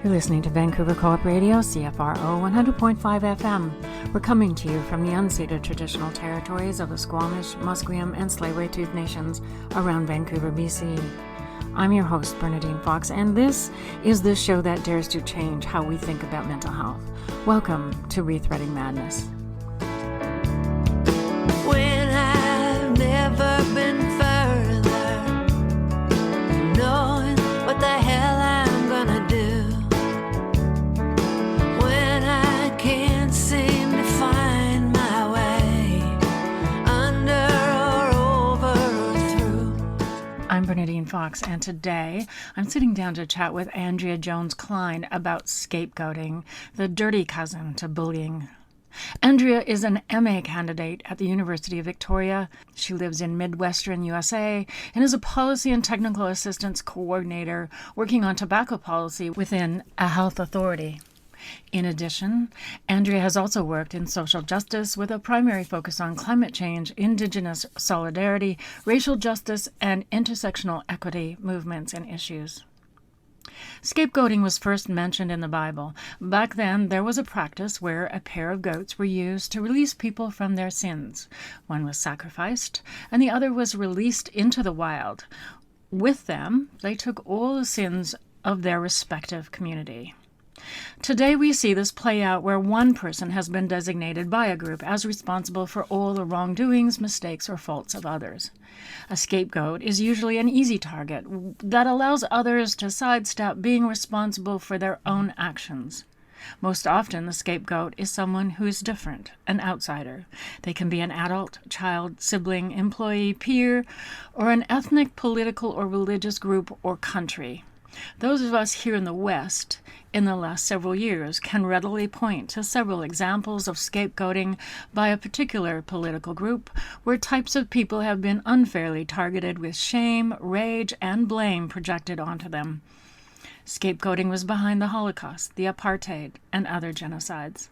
You're listening to Vancouver Co-op Radio, CFRO 100.5 FM. We're coming to you from the unceded traditional territories of the Squamish, Musqueam, and Tsleil-Waututh nations around Vancouver, BC. I'm your host, Bernadine Fox, and this is the show that dares to change how we think about mental health. Welcome to Rethreading Madness. When I've never been further, knowing what the hell I'm gonna do. When I can't seem to find my way under or over or through. I'm Bernadine Fox, and today I'm sitting down to chat with Andrea Jones-Klein about scapegoating, the dirty cousin to bullying. Andrea is an MA candidate at the University of Victoria. She lives in Midwestern USA and is a policy and technical assistance coordinator working on tobacco policy within a health authority. In addition, Andrea has also worked in social justice with a primary focus on climate change, Indigenous solidarity, racial justice, and intersectional equity movements and issues. Scapegoating was first mentioned in the Bible. Back then, there was a practice where a pair of goats were used to release people from their sins. One was sacrificed, and the other was released into the wild. With them, they took all the sins of their respective community. Today we see this play out where one person has been designated by a group as responsible for all the wrongdoings, mistakes, or faults of others. A scapegoat is usually an easy target that allows others to sidestep being responsible for their own actions. Most often, the scapegoat is someone who is different, an outsider. They can be an adult, child, sibling, employee, peer, or an ethnic, political, or religious group or country. Those of us here in the West, in the last several years, can readily point to several examples of scapegoating by a particular political group where types of people have been unfairly targeted with shame, rage, and blame projected onto them. Scapegoating was behind the Holocaust, the apartheid, and other genocides.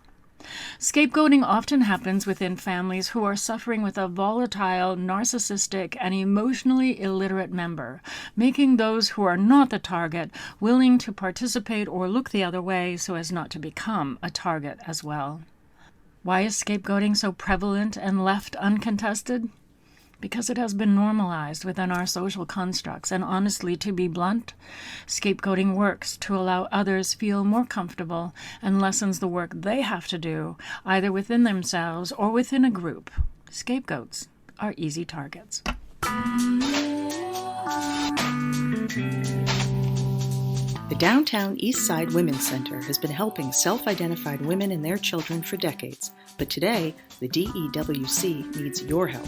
Scapegoating often happens within families who are suffering with a volatile, narcissistic, and emotionally illiterate member, making those who are not the target willing to participate or look the other way so as not to become a target as well. Why is scapegoating so prevalent and left uncontested? Because it has been normalized within our social constructs, and honestly, to be blunt, scapegoating works to allow others feel more comfortable and lessens the work they have to do, either within themselves or within a group. Scapegoats are easy targets. The Downtown East Side Women's Center has been helping self-identified women and their children for decades, but today, the DEWC needs your help.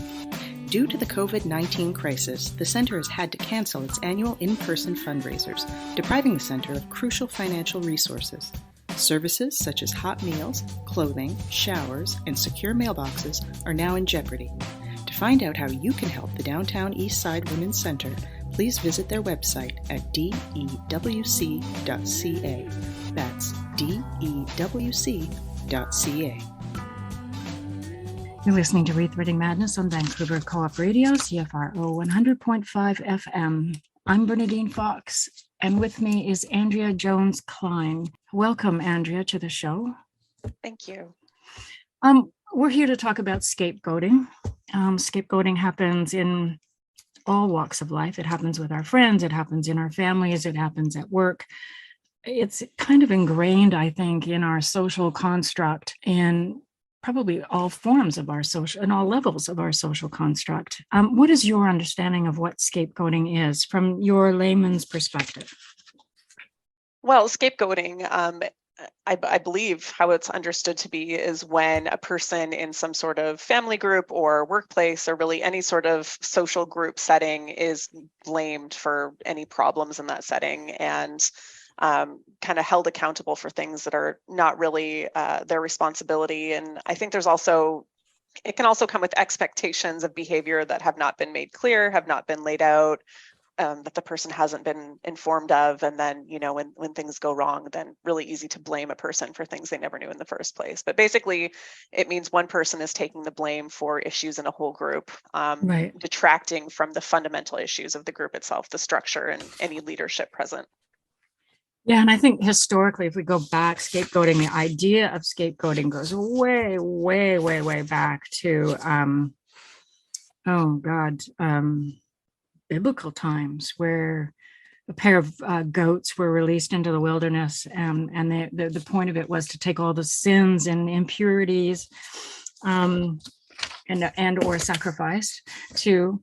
Due to the COVID-19 crisis, the center has had to cancel its annual in-person fundraisers, depriving the center of crucial financial resources. Services such as hot meals, clothing, showers, and secure mailboxes are now in jeopardy. To find out how you can help the Downtown East Side Women's Center, please visit their website at dewc.ca. That's dewc.ca. You're listening to Rethreading Madness on Vancouver Co-op Radio, CFRO 100.5 FM. I'm Bernadine Fox, and with me is Andrea Jones-Klein. Welcome, Andrea, to the show. Thank you. We're here to talk about scapegoating. Scapegoating happens in all walks of life. It happens with our friends, it happens in our families, it happens at work. It's kind of ingrained, I think, in our social construct and probably all forms of our social and all levels of our social construct. What is your understanding of what scapegoating is from your layman's perspective? Well, scapegoating, I believe how it's understood to be is when a person in some sort of family group or workplace or really any sort of social group setting is blamed for any problems in that setting and kind of held accountable for things that are not really their responsibility. And I think it can also come with expectations of behavior that have not been made clear, have not been laid out, that the person hasn't been informed of. And then, when things go wrong, then really easy to blame a person for things they never knew in the first place. But basically, it means one person is taking the blame for issues in a whole group, Right. detracting from the fundamental issues of the group itself, the structure and any leadership present. Yeah, and I think historically, if we go back, scapegoating, the idea of scapegoating goes way, way, way, way back to, oh God, biblical times where a pair of goats were released into the wilderness, and the point of it was to take all the sins and impurities, and or sacrifice to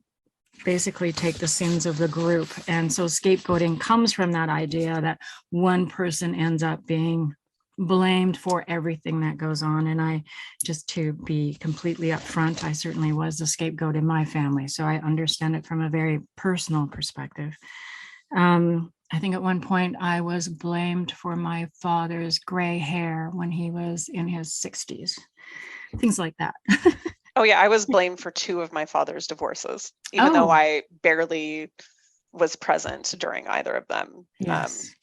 basically take the sins of the group. And so scapegoating comes from that idea that one person ends up being blamed for everything that goes on. And I, just to be completely upfront, I certainly was the scapegoat in my family. So I understand it from a very personal perspective. I think at one point I was blamed for my father's gray hair when he was in his 60s, things like that. Oh yeah, I was blamed for 2 of my father's divorces, even though I barely was present during either of them. Yes.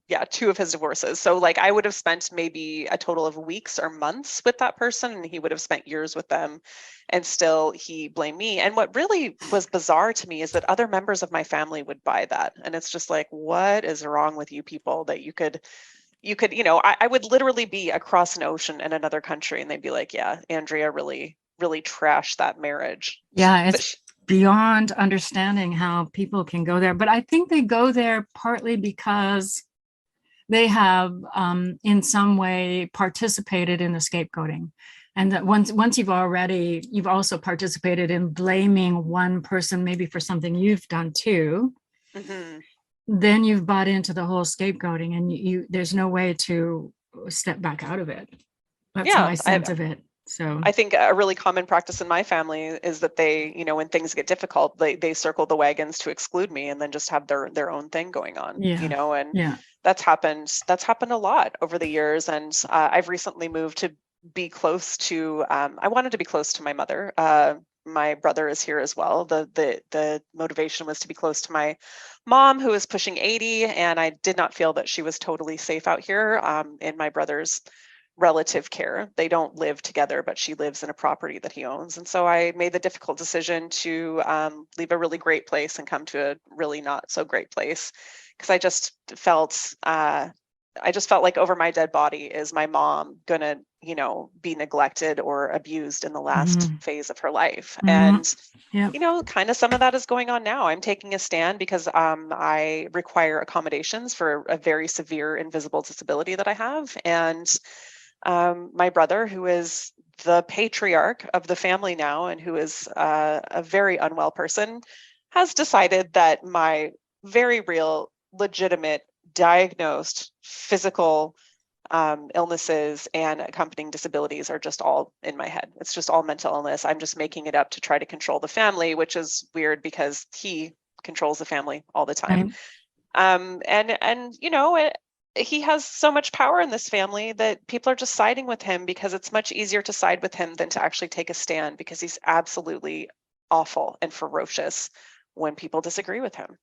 Yeah, 2 of his divorces. So like I would have spent maybe a total of weeks or months with that person, and he would have spent years with them, and still he blamed me. And what really was bizarre to me is that other members of my family would buy that. And it's just like, what is wrong with you people that you could, I would literally be across an ocean in another country and they'd be like, yeah, Andrea really trashed that marriage. Yeah, it's beyond understanding how people can go there. But I think they go there partly because they have in some way participated in the scapegoating. And that once you've also participated in blaming one person, maybe for something you've done too, Mm-hmm. then you've bought into the whole scapegoating, and you there's no way to step back out of it. That's Yeah, my sense of it. So I think a really common practice in my family is that they, when things get difficult, they circle the wagons to exclude me and then just have their own thing going on, yeah, and yeah. that's happened a lot over the years. And I've recently moved to be close to, I wanted to be close to my mother. My brother is here as well. The motivation was to be close to my mom, who is pushing 80, and I did not feel that she was totally safe out here in my brother's relative care. They don't live together, but she lives in a property that he owns. And so I made the difficult decision to leave a really great place and come to a really not so great place, because I just felt like over my dead body is my mom gonna, be neglected or abused in the last phase of her life. And Yep. kind of some of that is going on now. I'm taking a stand because I require accommodations for a very severe invisible disability that I have. And my brother, who is the patriarch of the family now and who is a very unwell person, has decided that my very real, legitimate, diagnosed physical illnesses and accompanying disabilities are just all in my head. It's just all mental illness. I'm just making it up to try to control the family, which is weird because he controls the family all the time. And he has so much power in this family that people are just siding with him because it's much easier to side with him than to actually take a stand, because he's absolutely awful and ferocious when people disagree with him.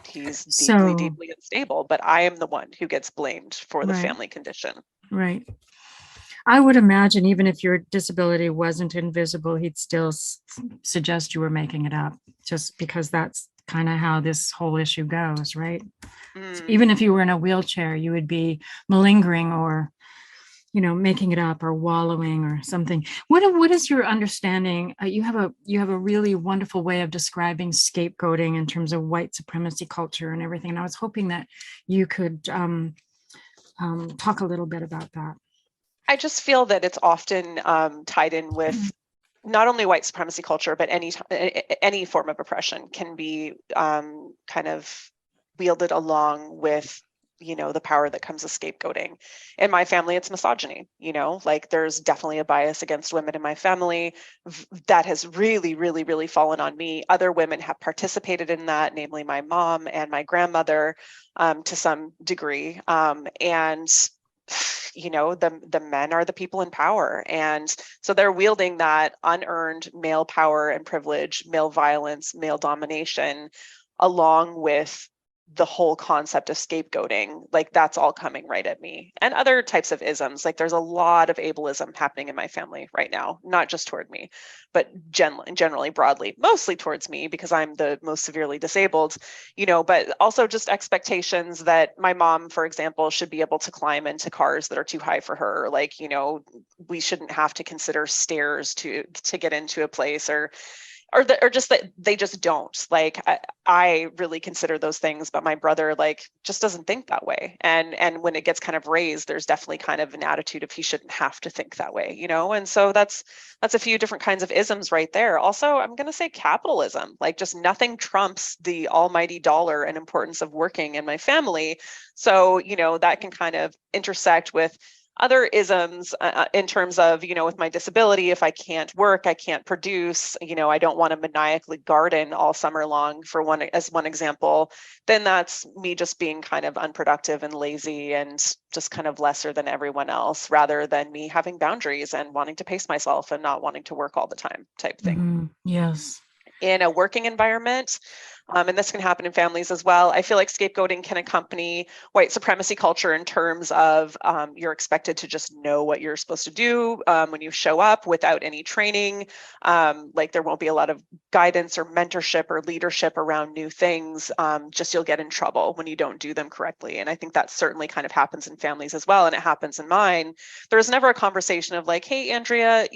He's deeply, deeply unstable, but I am the one who gets blamed for the family condition. Right. I would imagine even if your disability wasn't invisible, he'd still suggest you were making it up, just because that's kind of how this whole issue goes, right? So even if you were in a wheelchair, you would be malingering or, making it up or wallowing or something. What is your understanding? You have a really wonderful way of describing scapegoating in terms of white supremacy culture and everything. And I was hoping that you could talk a little bit about that. I just feel that it's often tied in with not only white supremacy culture, but any form of oppression can be kind of wielded along with, the power that comes with scapegoating. In my family, it's misogyny. Like there's definitely a bias against women in my family that has really, really, really fallen on me. Other women have participated in that, namely my mom and my grandmother to some degree. And the men are the people in power. And so they're wielding that unearned male power and privilege, male violence, male domination, along with the whole concept of scapegoating, like that's all coming right at me. And other types of isms, like there's a lot of ableism happening in my family right now, not just toward me, but generally broadly, mostly towards me because I'm the most severely disabled, but also just expectations that my mom, for example, should be able to climb into cars that are too high for her. Like, we shouldn't have to consider stairs to get into a place, or just that they just don't. Like I really consider those things, but my brother like just doesn't think that way. And when it gets kind of raised, there's definitely kind of an attitude of he shouldn't have to think that way, And so that's a few different kinds of isms right there. Also, I'm going to say capitalism, like just nothing trumps the almighty dollar and importance of working in my family. So, that can kind of intersect with other isms in terms of, with my disability, if I can't work, I can't produce, I don't want to maniacally garden all summer long as one example, then that's me just being kind of unproductive and lazy and just kind of lesser than everyone else, rather than me having boundaries and wanting to pace myself and not wanting to work all the time type thing. Yes. In a working environment, and this can happen in families as well, I feel like scapegoating can accompany white supremacy culture in terms of you're expected to just know what you're supposed to do when you show up without any training. Like there won't be a lot of guidance or mentorship or leadership around new things. Just you'll get in trouble when you don't do them correctly. And I think that certainly kind of happens in families as well. And it happens in mine. There's never a conversation of like, hey, Andrea,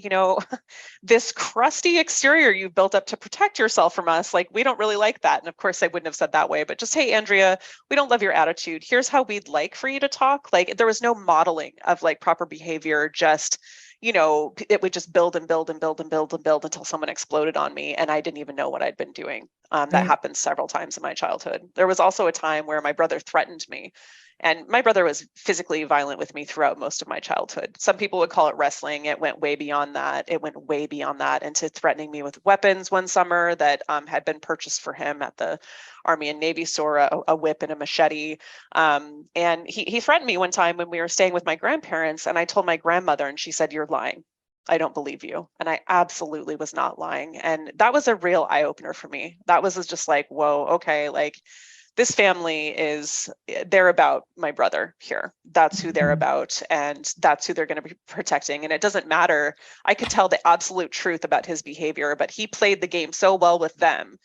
this crusty exterior you've built up to protect yourself from us, like we don't really like that. And of course I wouldn't have said that way, but just, hey, Andrea, we don't love your attitude. Here's how we'd like for you to talk. Like there was no modeling of like proper behavior, just, it would just build and build and build and build and build until someone exploded on me. And I didn't even know what I'd been doing. That happened several times in my childhood. There was also a time where my brother threatened me. And my brother was physically violent with me throughout most of my childhood. Some people would call it wrestling. It went way beyond that. It went way beyond that into threatening me with weapons one summer that had been purchased for him at the Army and Navy store, a whip and a machete. And he threatened me one time when we were staying with my grandparents. And I told my grandmother, and she said, "You're lying. I don't believe you." And I absolutely was not lying. And that was a real eye opener for me. That was just like, whoa, okay, like this family they're about my brother here. That's who they're about. And that's who they're going to be protecting. And it doesn't matter. I could tell the absolute truth about his behavior, but he played the game so well with them.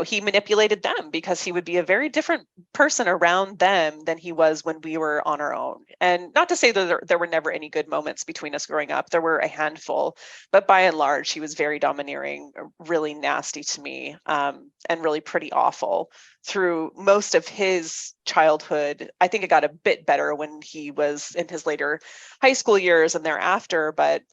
He manipulated them because he would be a very different person around them than he was when we were on our own. And not to say that there were never any good moments between us growing up. There were a handful, but by and large, he was very domineering, really nasty to me, and really pretty awful through most of his childhood. I think it got a bit better when he was in his later high school years and thereafter, but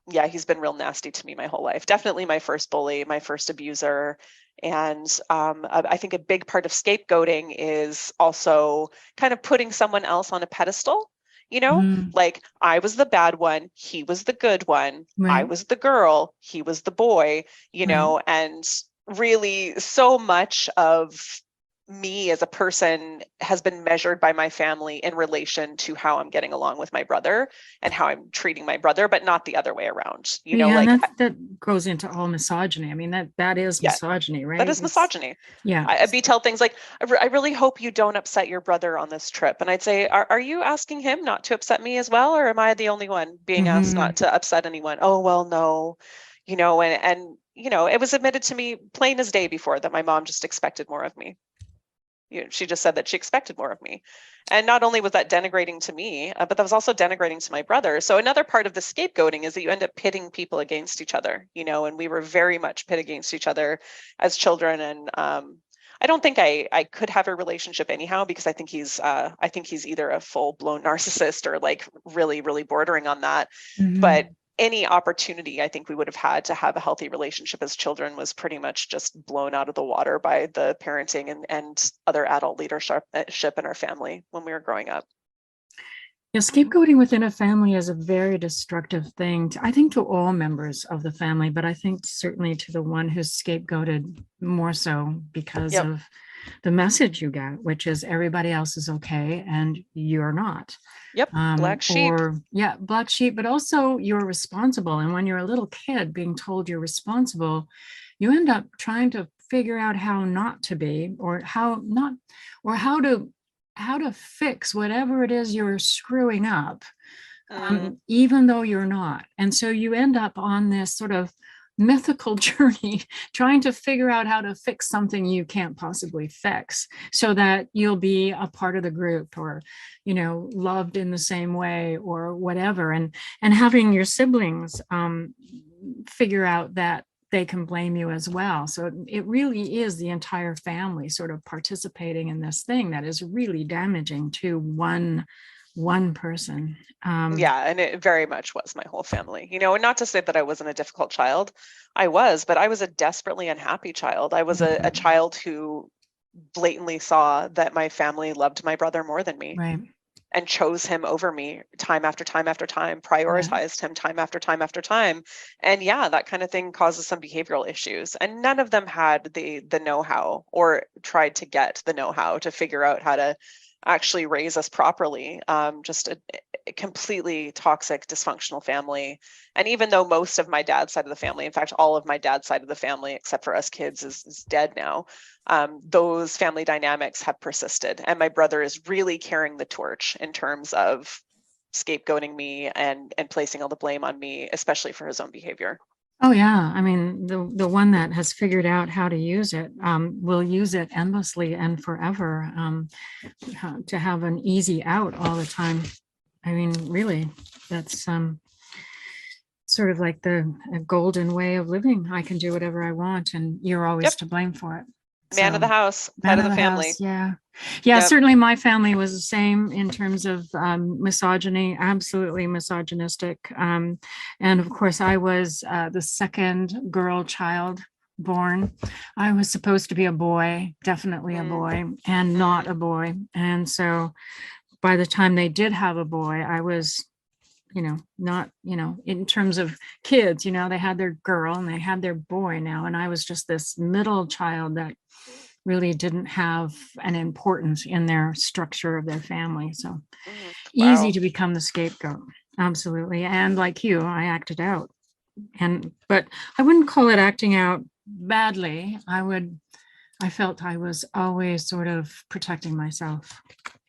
yeah, he's been real nasty to me my whole life. Definitely my first bully, my first abuser. And I think a big part of scapegoating is also kind of putting someone else on a pedestal, like I was the bad one, he was the good one, I was the girl, he was the boy, and really so much of me as a person has been measured by my family in relation to how I'm getting along with my brother and how I'm treating my brother, but not the other way around. And that goes into all misogyny. I mean, that is misogyny, right? That is misogyny. Yeah. I'd be tell things like, I really hope you don't upset your brother on this trip. And I'd say, are you asking him not to upset me as well? Or am I the only one being asked not to upset anyone? Oh, well, no, and it was admitted to me plain as day before that my mom just expected more of me. She just said that she expected more of me. And not only was that denigrating to me, but that was also denigrating to my brother. So another part of the scapegoating is that you end up pitting people against each other, and we were very much pit against each other as children. And I don't think I could have a relationship anyhow, because I think he's either a full-blown narcissist or like really, really bordering on that. But any opportunity I think we would have had to have a healthy relationship as children was pretty much just blown out of the water by the parenting and other adult leadership in our family when we were growing up. Yeah, scapegoating within a family is a very destructive thing, I think, to all members of the family, but I think certainly to the one who's scapegoated more so because of the message you get, which is everybody else is okay and you're not. Yep. Black sheep. Black sheep, but also you're responsible. And when you're a little kid being told you're responsible, you end up trying to figure out how not to be, or how not, or how to fix whatever it is you're screwing up, even though you're not. And so you end up on this sort of mythical journey trying to figure out how to fix something you can't possibly fix, so that you'll be a part of the group, or loved in the same way, or whatever. And having your siblings figure out that they can blame you as well. So it really is the entire family sort of participating in this thing that is really damaging to one person. Yeah, and it very much was my whole family, and not to say that I wasn't a difficult child. I was, but I was a desperately unhappy child. I was a child who blatantly saw that my family loved my brother more than me. Right. And chose him over me time after time after time, prioritized him time after time after time. And yeah, that kind of thing causes some behavioral issues. And none of them had the know-how, or tried to get the know-how to figure out how to actually raise us properly. Just a completely toxic, dysfunctional family. And even though most of my dad's side of the family, in fact, all of my dad's side of the family, except for us kids, is dead now, those family dynamics have persisted. And my brother is really carrying the torch in terms of scapegoating me and placing all the blame on me, especially for his own behavior. Oh yeah, I mean, the one that has figured out how to use it will use it endlessly and forever, to have an easy out all the time. I mean, really, that's sort of like the golden way of living. I can do whatever I want, and you're always to blame for it. Man of the house, head of the family. Yeah. Certainly my family was the same in terms of misogyny, absolutely misogynistic. And of course, I was the second girl child born. I was supposed to be a boy, definitely a boy, and not a boy. And so by the time they did have a boy, I was not, in terms of kids, they had their girl and they had their boy now. And I was just this middle child that really didn't have an importance in their structure of their family. So easy to become the scapegoat. Absolutely. And like you, I acted out. But I wouldn't call it acting out badly. I felt I was always sort of protecting myself.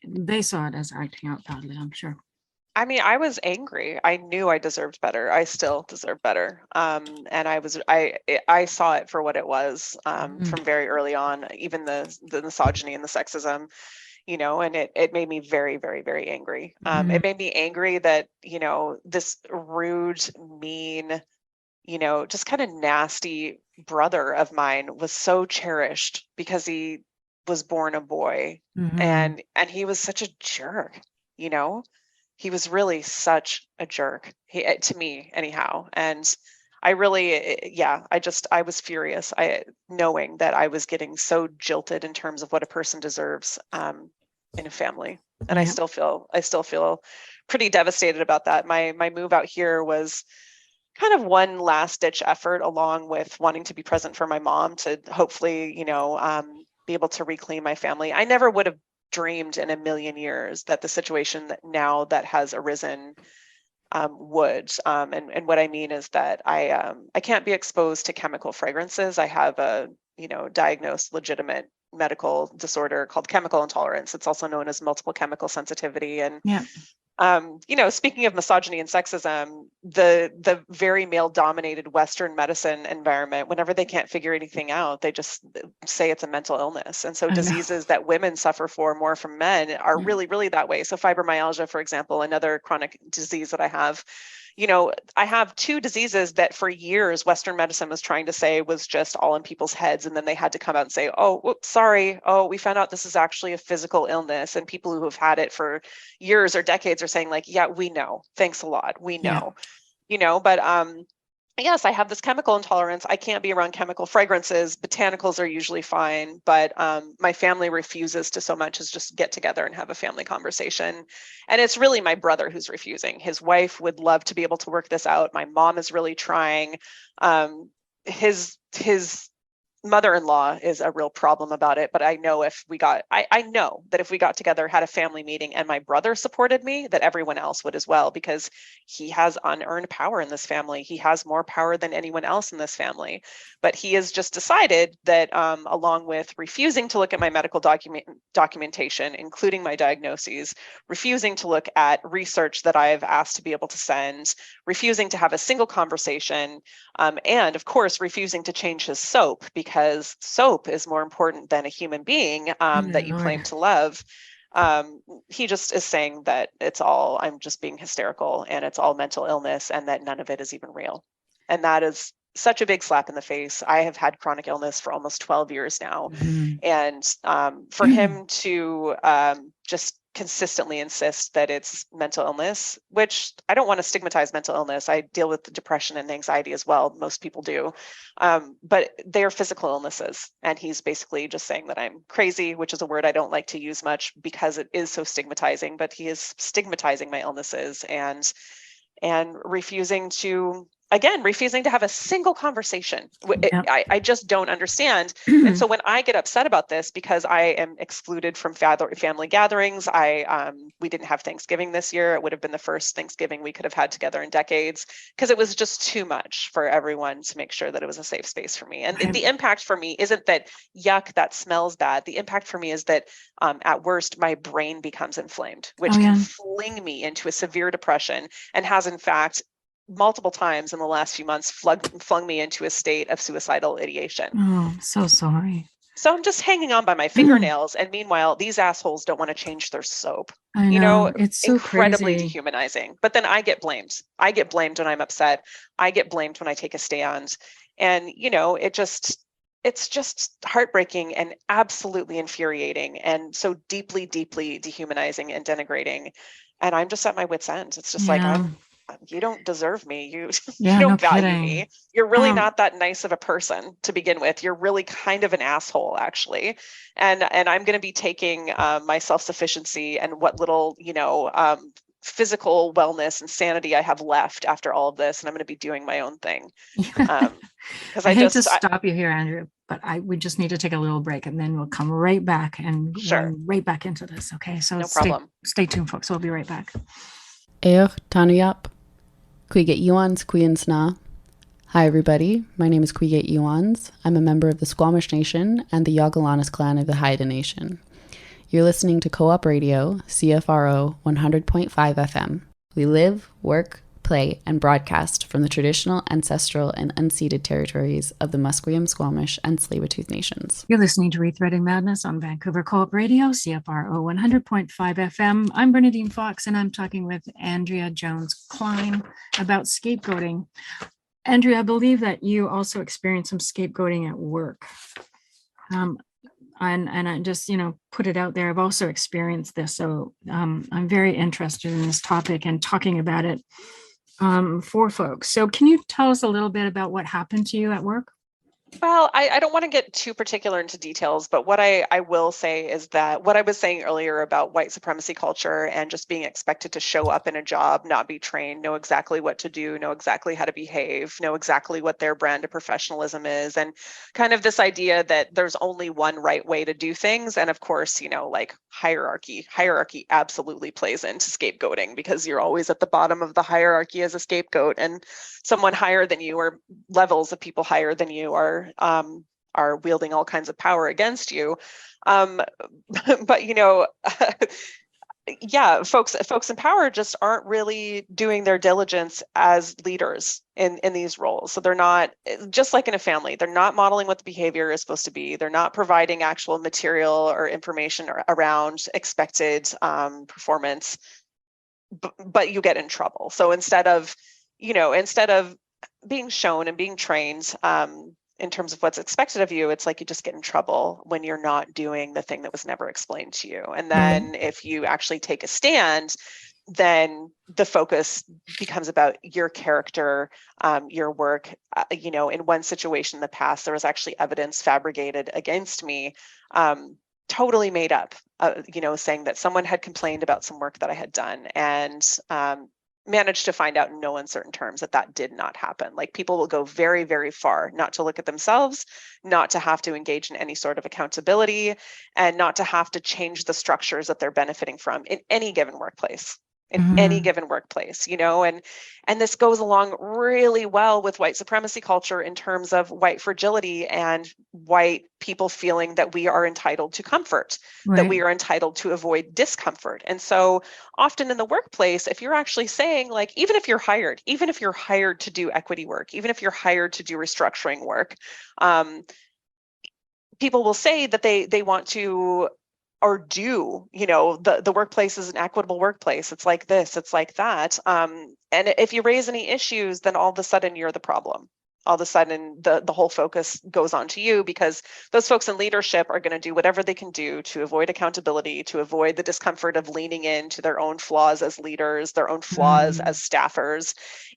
They saw it as acting out badly, I'm sure. I mean, I was angry. I knew I deserved better. I still deserve better. And I saw it for what it was, from very early on, even the misogyny and the sexism, and it made me very, very, very angry. It made me angry that, this rude, mean, just kind of nasty brother of mine was so cherished because he was born a boy, and he was such a jerk, He was really such a jerk, to me anyhow. And I really, I was furious. Knowing that I was getting so jilted in terms of what a person deserves, in a family. And I still feel pretty devastated about that. My move out here was kind of one last ditch effort, along with wanting to be present for my mom to hopefully, be able to reclaim my family. I never would have dreamed in a million years that the situation that has arisen would. And what I mean is that I can't be exposed to chemical fragrances. I have a diagnosed legitimate medical disorder called chemical intolerance. It's also known as multiple chemical sensitivity. And speaking of misogyny and sexism, the very male-dominated Western medicine environment, whenever they can't figure anything out, they just say it's a mental illness. And so diseases that women suffer more from men are really, really that way. So fibromyalgia, for example, another chronic disease that I have. I have two diseases that for years Western medicine was trying to say was just all in people's heads. And then they had to come out and say, oh, whoops, sorry. Oh, we found out this is actually a physical illness. And people who have had it for years or decades are saying like, yeah, we know. Thanks a lot. We know, but yes, I have this chemical intolerance. I can't be around chemical fragrances. Botanicals are usually fine, but my family refuses to so much as just get together and have a family conversation. And it's really my brother who's refusing. His wife would love to be able to work this out. My mom is really trying. His mother-in-law is a real problem about it, but I know I know that if we got together, had a family meeting, and my brother supported me, that everyone else would as well, because he has unearned power in this family. He has more power than anyone else in this family. But he has just decided that, along with refusing to look at my medical documentation, including my diagnoses, refusing to look at research that I've asked to be able to send, refusing to have a single conversation, and of course, refusing to change his soap, because soap is more important than a human being that you claim to love. He just is saying that I'm just being hysterical and it's all mental illness and that none of it is even real. And that is such a big slap in the face. I have had chronic illness for almost 12 years now. And for him to just consistently insist that it's mental illness, which I don't want to stigmatize mental illness. I deal with depression and anxiety as well. Most people do. But they're physical illnesses. And he's basically just saying that I'm crazy, which is a word I don't like to use much because it is so stigmatizing, but he is stigmatizing my illnesses and refusing to have a single conversation. I just don't understand. And so when I get upset about this, because I am excluded from family gatherings, we didn't have Thanksgiving this year. It would have been the first Thanksgiving we could have had together in decades, because it was just too much for everyone to make sure that it was a safe space for me. And the impact for me isn't that, yuck, that smells bad. The impact for me is that at worst, my brain becomes inflamed, which can fling me into a severe depression, and has in fact multiple times in the last few months flung me into a state of suicidal ideation. Oh, so sorry. So I'm just hanging on by my fingernails. And meanwhile, these assholes don't want to change their soap. I know. It's so incredibly crazy. dehumanizing. But then I get blamed. I get blamed when I'm upset. I get blamed when I take a stand. And, it's just heartbreaking and absolutely infuriating and so deeply, deeply dehumanizing and denigrating. And I'm just at my wit's end. It's just like, you don't deserve me. You don't value me. You're really not that nice of a person to begin with. You're really kind of an asshole, actually. And I'm going to be taking my self-sufficiency and what little, physical wellness and sanity I have left after all of this, and I'm going to be doing my own thing. Because I hate to stop you here, Andrea, but we just need to take a little break, and then we'll come right back and run right back into this. Okay, so no problem. Stay tuned, folks. We'll be right back. Tanuyap. Kuiget Yuans Kuyansna. Hi everybody, my name is Kuiget Yuans. I'm a member of the Squamish Nation and the Yagalanas clan of the Haida Nation. You're listening to Co-op Radio, CFRO 100.5 FM. We live, work, play, and broadcast from the traditional, ancestral, and unceded territories of the Musqueam, Squamish, and Tsleil-Waututh Nations. You're listening to Rethreading Madness on Vancouver Co-op Radio, CFRO 100.5 FM. I'm Bernadine Fox, and I'm talking with Andrea Jones-Klein about scapegoating. Andrea, I believe that you also experienced some scapegoating at work. And I just, put it out there. I've also experienced this. So I'm very interested in this topic and talking about it for folks. So can you tell us a little bit about what happened to you at work? Well, I don't want to get too particular into details, but what I will say is that what I was saying earlier about white supremacy culture and just being expected to show up in a job, not be trained, know exactly what to do, know exactly how to behave, know exactly what their brand of professionalism is, and kind of this idea that there's only one right way to do things. And of course, like hierarchy absolutely plays into scapegoating, because you're always at the bottom of the hierarchy as a scapegoat, and someone higher than you or levels of people higher than you are wielding all kinds of power against you. But folks in power just aren't really doing their diligence as leaders in these roles. So they're not, just like in a family, they're not modeling what the behavior is supposed to be. They're not providing actual material or information around expected performance, but you get in trouble. So instead of being shown and being trained in terms of what's expected of you, it's like you just get in trouble when you're not doing the thing that was never explained to you. And then if you actually take a stand, then the focus becomes about your character, your work. In one situation in the past, there was actually evidence fabricated against me, totally made up, saying that someone had complained about some work that I had done, and managed to find out in no uncertain terms that that did not happen. Like, people will go very, very far not to look at themselves, not to have to engage in any sort of accountability, and not to have to change the structures that they're benefiting from in any given workplace. Any given workplace, and this goes along really well with white supremacy culture in terms of white fragility and white people feeling that we are entitled to comfort, that we are entitled to avoid discomfort. And so often in the workplace, if you're actually saying, like, even if you're hired to do equity work, even if you're hired to do restructuring work, people will say that they want to, or do, the workplace is an equitable workplace. It's like this, it's like that. And if you raise any issues, then all of a sudden you're the problem. All of a sudden the whole focus goes on to you, because those folks in leadership are going to do whatever they can do to avoid accountability, to avoid the discomfort of leaning into their own flaws as leaders, their own flaws as staffers.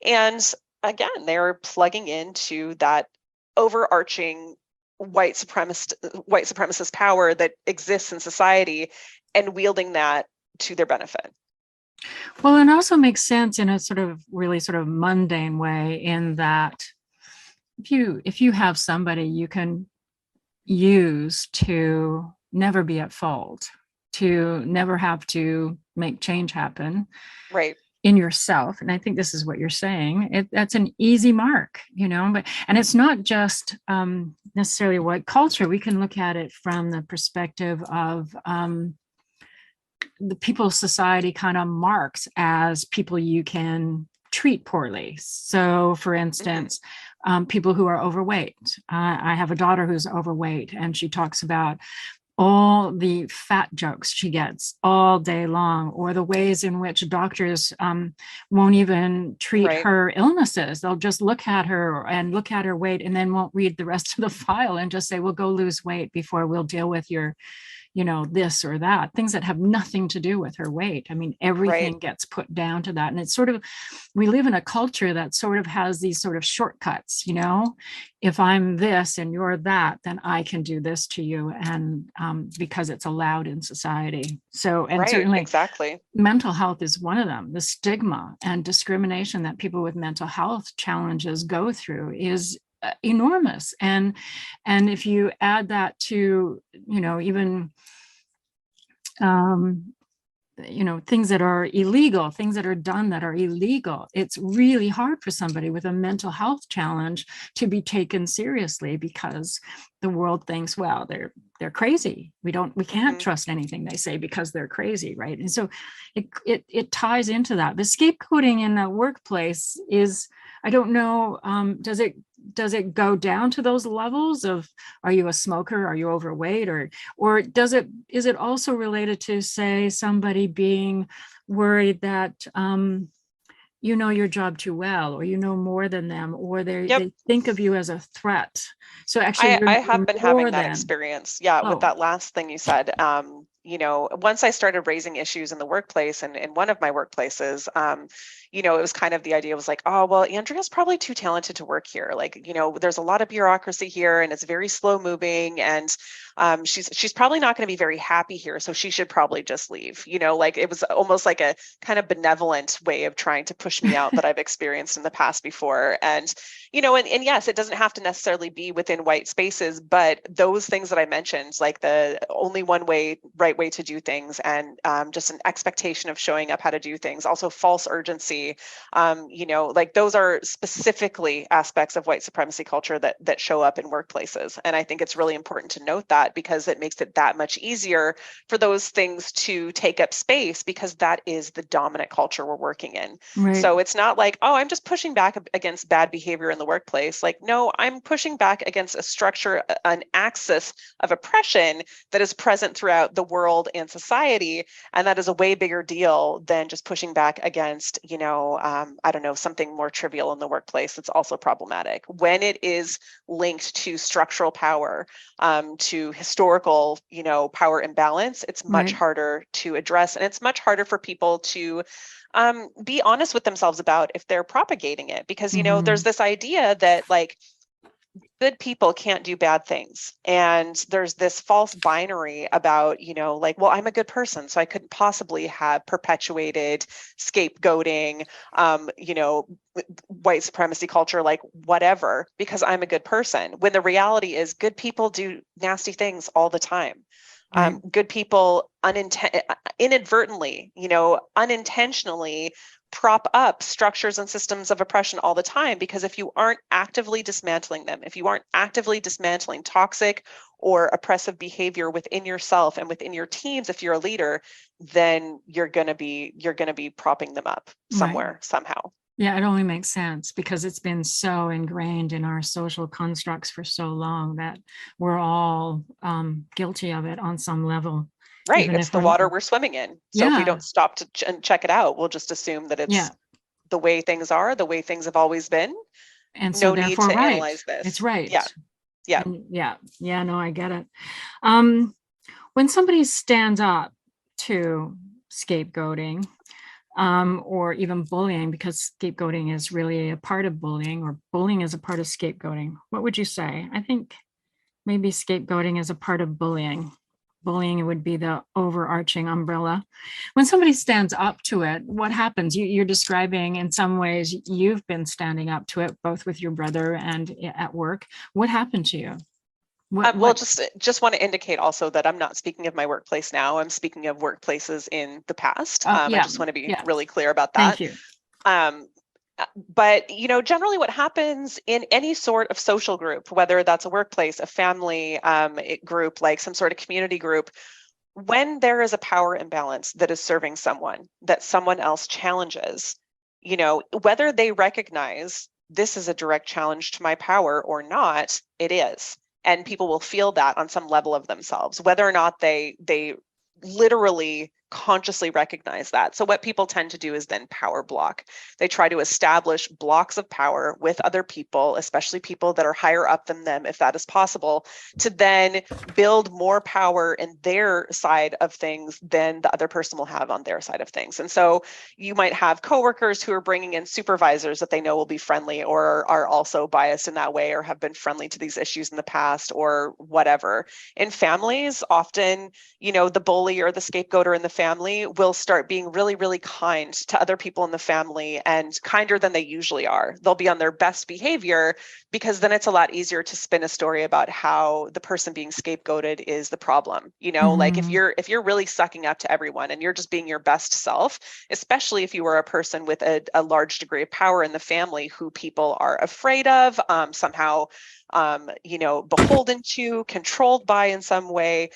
And again, they're plugging into that overarching white supremacist power that exists in society and wielding that to their benefit. Well, it also makes sense in a sort of really sort of mundane way, in that if you have somebody you can use to never be at fault, to never have to make change happen, right, in yourself, and I think this is what you're saying, that's an easy mark, but, and it's not just necessarily white culture. We can look at it from the perspective of the people society kind of marks as people you can treat poorly. So for instance, people who are overweight. I have a daughter who's overweight, and she talks about all the fat jokes she gets all day long, or the ways in which doctors won't even treat her illnesses. They'll just look at her and look at her weight, and then won't read the rest of the file and just say, well, go lose weight before we'll deal with your this or that, things that have nothing to do with her weight. I mean, everything gets put down to that. And it's sort of, we live in a culture that sort of has these sort of shortcuts, if I'm this and you're that, then I can do this to you. And because it's allowed in society. So, and certainly exactly, mental health is one of them. The stigma and discrimination that people with mental health challenges go through is enormous. And if you add that to, even things that are illegal, things that are done that are illegal, it's really hard for somebody with a mental health challenge to be taken seriously, because the world thinks, well, they're crazy. We can't trust anything they say because they're crazy, right? And so it ties into that. The scapegoating in the workplace is, I don't know, does it go down to those levels of, are you a smoker? Are you overweight? Or is it also related to, say, somebody being worried that you know your job too well, or you know more than them, or they think of you as a threat? So actually, I have been having that experience. With that last thing you said. Once I started raising issues in the workplace, and in one of my workplaces, it was kind of, the idea was like, oh, well, Andrea's probably too talented to work here. Like, there's a lot of bureaucracy here, and it's very slow moving, and she's probably not going to be very happy here, so she should probably just leave. Like, it was almost like a kind of benevolent way of trying to push me out that I've experienced in the past before. And and yes, it doesn't have to necessarily be within white spaces, but those things that I mentioned, like the only one way, right way to do things, and just an expectation of showing up how to do things, also false urgency, like those are specifically aspects of white supremacy culture that show up in workplaces. And I think it's really important to note that, because it makes it that much easier for those things to take up space, because that is the dominant culture we're working in. So it's not like, oh, I'm just pushing back against bad behavior in the workplace. Like, no, I'm pushing back against a structure, an axis of oppression that is present throughout the world and society. And that is a way bigger deal than just pushing back against, I don't know, something more trivial in the workplace that's also problematic. When it is linked to structural power, to historical, power imbalance, it's much harder to address. And it's much harder for people to be honest with themselves about if they're propagating it, because, there's this idea that, like, good people can't do bad things. And there's this false binary about, like, well, I'm a good person, so I couldn't possibly have perpetuated scapegoating, white supremacy culture, like whatever, because I'm a good person. When the reality is good people do nasty things all the time. Right. Good people inadvertently, unintentionally prop up structures and systems of oppression all the time, because if you aren't actively dismantling them, if you aren't actively dismantling toxic or oppressive behavior within yourself and within your teams, if you're a leader, then you're going to be propping them up somewhere, somehow. Yeah, it only makes sense because it's been so ingrained in our social constructs for so long that we're all guilty of it on some level. Right. Even It's if the water we're swimming in. So if we Yeah. don't stop to and check it out, we'll just assume that it's the way things are, the way things have always been. And so No need therefore, to right. analyze this. It's right. Yeah. Yeah. And yeah, no, I get it. When somebody stands up to scapegoating, or even bullying, because scapegoating is really a part of bullying, or bullying is a part of scapegoating, what would you say? I think maybe scapegoating is a part of bullying. Bullying would be the overarching umbrella. When somebody stands up to it, what happens? You're describing in some ways you've been standing up to it, both with your brother and at work. What happened to you? Well, just want to indicate also that I'm not speaking of my workplace now. I'm speaking of workplaces in the past. I just want to be really clear about that. Thank you. But, generally what happens in any sort of social group, whether that's a workplace, a family group, like some sort of community group, when there is a power imbalance that is serving someone, that someone else challenges, whether they recognize this is a direct challenge to my power or not, it is. And people will feel that on some level of themselves, whether or not they literally consciously recognize that. So what people tend to do is then power block. They try to establish blocks of power with other people, especially people that are higher up than them, if that is possible, to then build more power in their side of things than the other person will have on their side of things. And so you might have coworkers who are bringing in supervisors that they know will be friendly, or are also biased in that way, or have been friendly to these issues in the past, or whatever. In families, often, the bully or the scapegoater in the family will start being really, really kind to other people in the family, and kinder than they usually are. They'll be on their best behavior, because then it's a lot easier to spin a story about how the person being scapegoated is the problem. Like if you're really sucking up to everyone and you're just being your best self, especially if you are a person with a large degree of power in the family who people are afraid of, somehow, beholden to, controlled by in some way,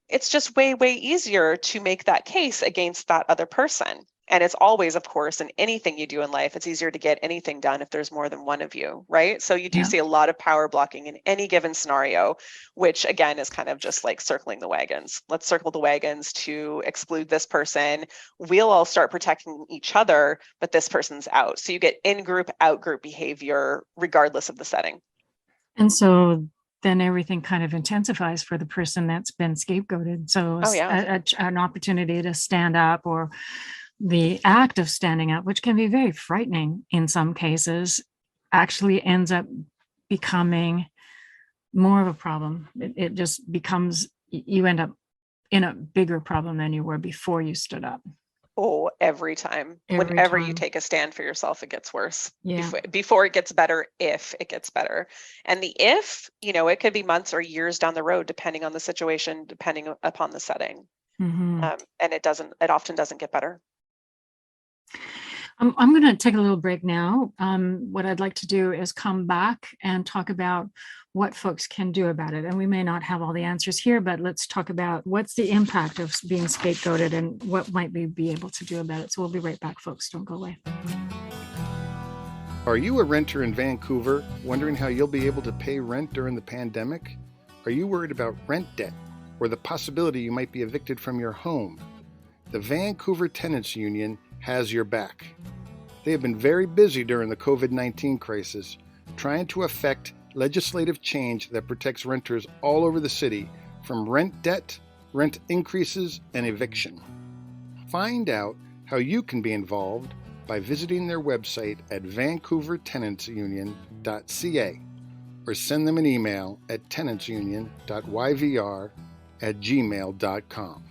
it's just way, way easier to make that case against that other person. And it's always, of course, in anything you do in life, it's easier to get anything done if there's more than one of you, right? So you do see a lot of power blocking in any given scenario, which again is kind of just like circling the wagons. Let's circle the wagons to exclude this person. We'll all start protecting each other, but this person's out. So you get in-group, out-group behavior, regardless of the setting. And so then everything kind of intensifies for the person that's been scapegoated. So an opportunity to stand up, or the act of standing up, which can be very frightening in some cases, actually ends up becoming more of a problem. It just becomes, you end up in a bigger problem than you were before you stood up. Oh, every time. Whenever you take a stand for yourself, it gets worse. Yeah. Before it gets better, if it gets better. And the if, it could be months or years down the road, depending on the situation, depending upon the setting. And it often doesn't get better. I'm going to take a little break now. What I'd like to do is come back and talk about what folks can do about it. And we may not have all the answers here, but let's talk about what's the impact of being scapegoated and what might we be able to do about it. So we'll be right back, folks. Don't go away. Are you a renter in Vancouver, wondering how you'll be able to pay rent during the pandemic? Are you worried about rent debt or the possibility you might be evicted from your home? The Vancouver Tenants Union has your back. They have been very busy during the COVID-19 crisis, trying to effect legislative change that protects renters all over the city from rent debt, rent increases, and eviction. Find out how you can be involved by visiting their website at vancouvertenantsunion.ca or send them an email at tenantsunion.yvr@gmail.com.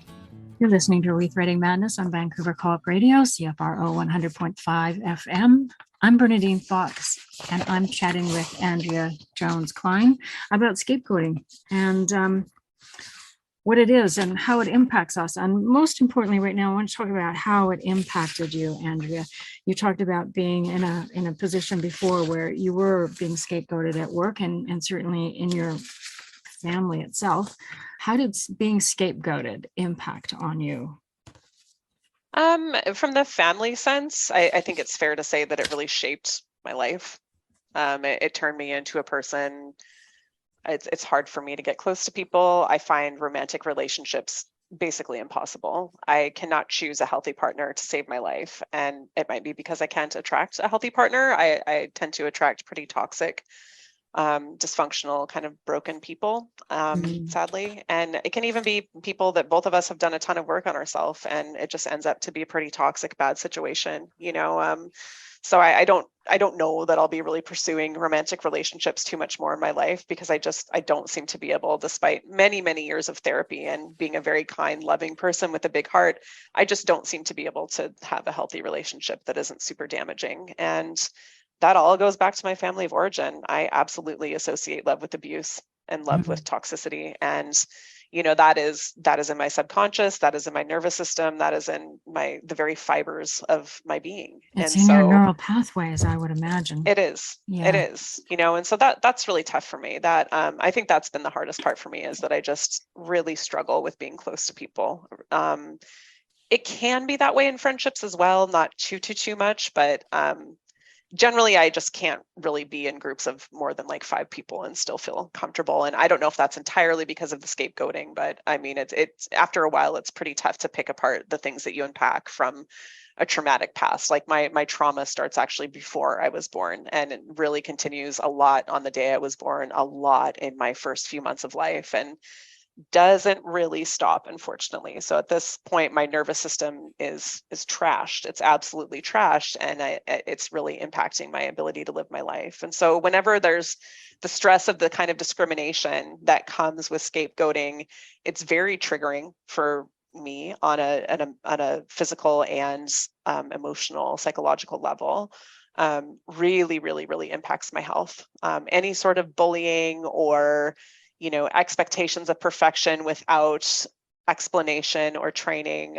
You're listening to Rethreading Madness on Vancouver Co-op Radio, CFRO 100.5 FM. I'm Bernadine Fox, and I'm chatting with Andrea Jones-Klein about scapegoating and what it is and how it impacts us. And most importantly, right now, I want to talk about how it impacted you, Andrea. You talked about being in a position before where you were being scapegoated at work and certainly in your family itself. How did being scapegoated impact on you? From the family sense, I think it's fair to say that it really shaped my life. It turned me into a person. It's hard for me to get close to people. I find romantic relationships basically impossible. I cannot choose a healthy partner to save my life. And it might be because I can't attract a healthy partner. I tend to attract pretty toxic, dysfunctional, kind of broken people, sadly. And it can even be people that both of us have done a ton of work on ourselves, and it just ends up to be a pretty toxic, bad situation, you know? So I don't know that I'll be really pursuing romantic relationships too much more in my life, because I don't seem to be able, despite many, many years of therapy and being a very kind, loving person with a big heart, I just don't seem to be able to have a healthy relationship that isn't super damaging. And that all goes back to my family of origin. I absolutely associate love with abuse and love with toxicity. And, you know, that is in my subconscious, that is in my nervous system, that is in the very fibers of my being. It's and in so your neural pathways, I would imagine. it is. Yeah. It is, you know, and so that's really tough for me. That I think that's been the hardest part for me, is that I just really struggle with being close to people. It can be that way in friendships as well, not too much, but generally I just can't really be in groups of more than like 5 people and still feel comfortable. And I don't know if that's entirely because of the scapegoating, but I mean, it's after a while, it's pretty tough to pick apart the things that you unpack from a traumatic past. Like my trauma starts actually before I was born, and it really continues a lot on the day I was born, a lot in my first few months of life, and doesn't really stop, unfortunately. So at this point, my nervous system is trashed. It's absolutely trashed, and it's really impacting my ability to live my life. And so whenever there's the stress of the kind of discrimination that comes with scapegoating, it's very triggering for me on a physical and emotional, psychological level. Really, really, really impacts my health. Any sort of bullying or, you know, expectations of perfection without explanation or training,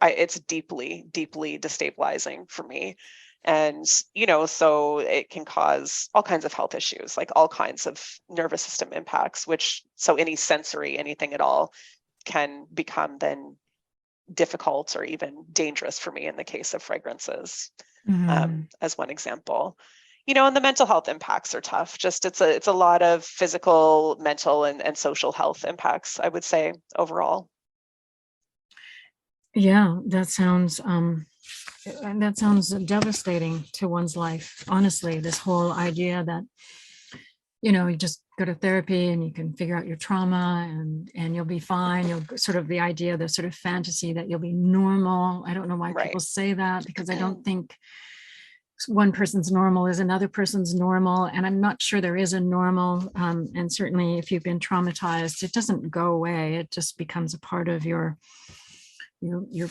it's deeply, deeply destabilizing for me. And, you know, so it can cause all kinds of health issues, like all kinds of nervous system impacts, so any sensory, anything at all, can become then difficult or even dangerous for me in the case of fragrances, as one example. You know, and the mental health impacts are tough. Just it's a lot of physical, mental, and social health impacts, I would say, overall. Yeah, that sounds devastating to one's life. Honestly, this whole idea that, you know, you just go to therapy and you can figure out your trauma and you'll be fine. You'll sort of the sort of fantasy that you'll be normal. I don't know why people say that, because I don't think one person's normal is another person's normal, and I'm not sure there is a normal. And certainly if you've been traumatized, it doesn't go away. It just becomes a part of your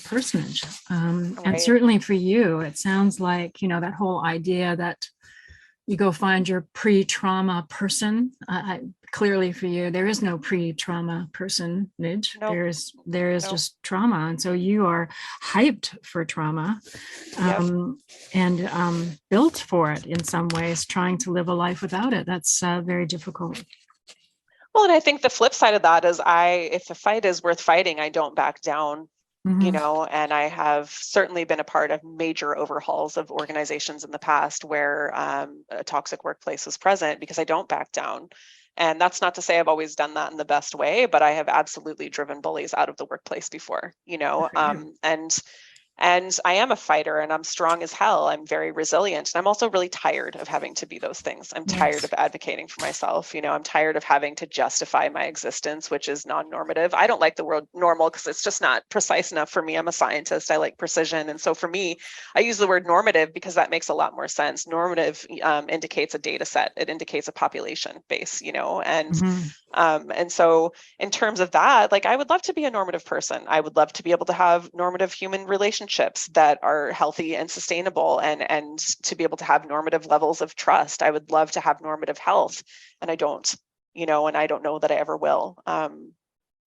personage. And certainly for you, it sounds like, you know, that whole idea that you go find your pre-trauma person. Clearly for you, there is no pre-trauma personage. Nope. There is just trauma. And so you are hyped for trauma, and built for it in some ways, trying to live a life without it. That's very difficult. Well, and I think the flip side of that is if the fight is worth fighting, I don't back down. You know, and I have certainly been a part of major overhauls of organizations in the past where a toxic workplace was present, because I don't back down. And that's not to say I've always done that in the best way, but I have absolutely driven bullies out of the workplace before, you know, and And I am a fighter and I'm strong as hell. I'm very resilient. And I'm also really tired of having to be those things. I'm tired of advocating for myself. I'm tired of having to justify my existence, which is non-normative. I don't like the word normal because it's just not precise enough for me. I'm a scientist. I like precision. And so for me, I use the word normative because that makes a lot more sense. Normative indicates a data set. It indicates a population base, and so in terms of that, like I would love to be a normative person. I would love to be able to have normative human relationships that are healthy and sustainable and to be able to have normative levels of trust. I would love to have normative health, and I don't, and I don't know that I ever will.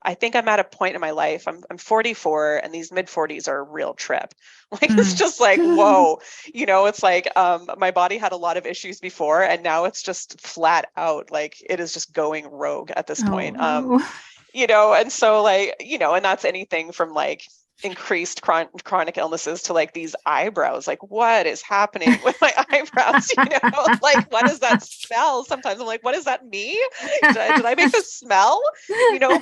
I think I'm at a point in my life, I'm 44 and these mid 40s are a real trip. Like, it's just like, whoa, it's like, my body had a lot of issues before and now it's just flat out. Like it is just going rogue at this point. And so like, and that's anything from like increased chronic illnesses to like these eyebrows. Like, what is happening with my eyebrows? Like, what does that smell? Sometimes I'm like, what is that me? Did I make this smell?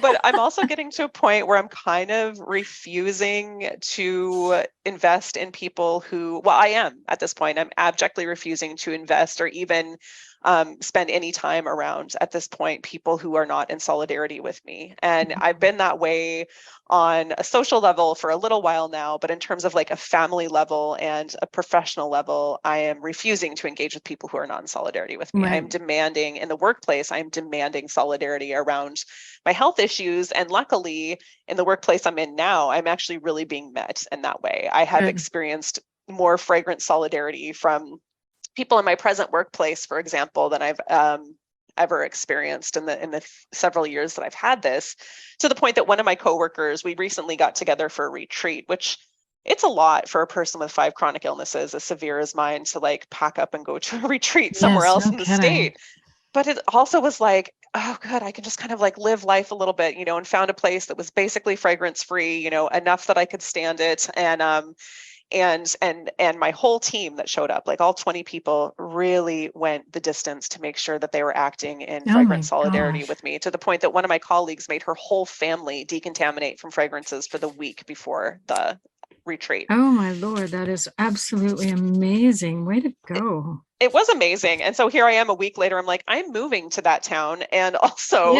But I'm also getting to a point where I'm kind of refusing to invest in people who, well, I am at this point, I'm abjectly refusing to invest or even spend any time around at this point people who are not in solidarity with me. And I've been that way on a social level for a little while now, but in terms of like a family level and a professional level, I am refusing to engage with people who are not in solidarity with me. Right. I'm demanding in the workplace, I'm demanding solidarity around my health issues. And luckily in the workplace I'm in now, I'm actually really being met in that way. I have experienced more fragrant solidarity from people in my present workplace, for example, than I've ever experienced in the several years that I've had this, to the point that one of my coworkers, we recently got together for a retreat, which it's a lot for a person with 5 chronic illnesses as severe as mine to like pack up and go to a retreat somewhere else in the state. But it also was like, oh, good, I can just kind of like live life a little bit, and found a place that was basically fragrance free, enough that I could stand it. And my whole team that showed up, like all 20 people, really went the distance to make sure that they were acting in fragrant solidarity with me, to the point that one of my colleagues made her whole family decontaminate from fragrances for the week before the retreat. Oh my Lord, that is absolutely amazing. Way to go. It was amazing. And so here I am a week later, I'm like, I'm moving to that town. And also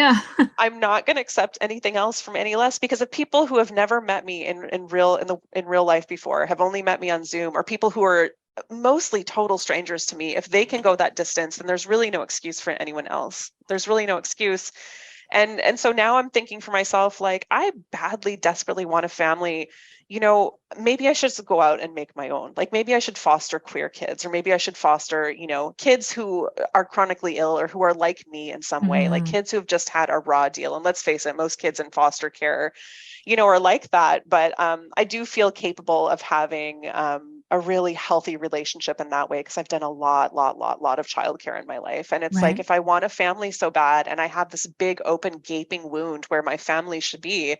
I'm not going to accept anything else from any less, because of people who have never met me in real life before, have only met me on Zoom, or people who are mostly total strangers to me. If they can go that distance, then there's really no excuse for anyone else. There's really no excuse. And so now I'm thinking for myself, like, I badly, desperately want a family. Maybe I should go out and make my own. Like, maybe I should foster queer kids, or maybe I should foster, kids who are chronically ill or who are like me in some way, like kids who have just had a raw deal. And let's face it, most kids in foster care, are like that. But I do feel capable of having a really healthy relationship in that way, because I've done a lot of childcare in my life. And it's like, if I want a family so bad and I have this big open gaping wound where my family should be,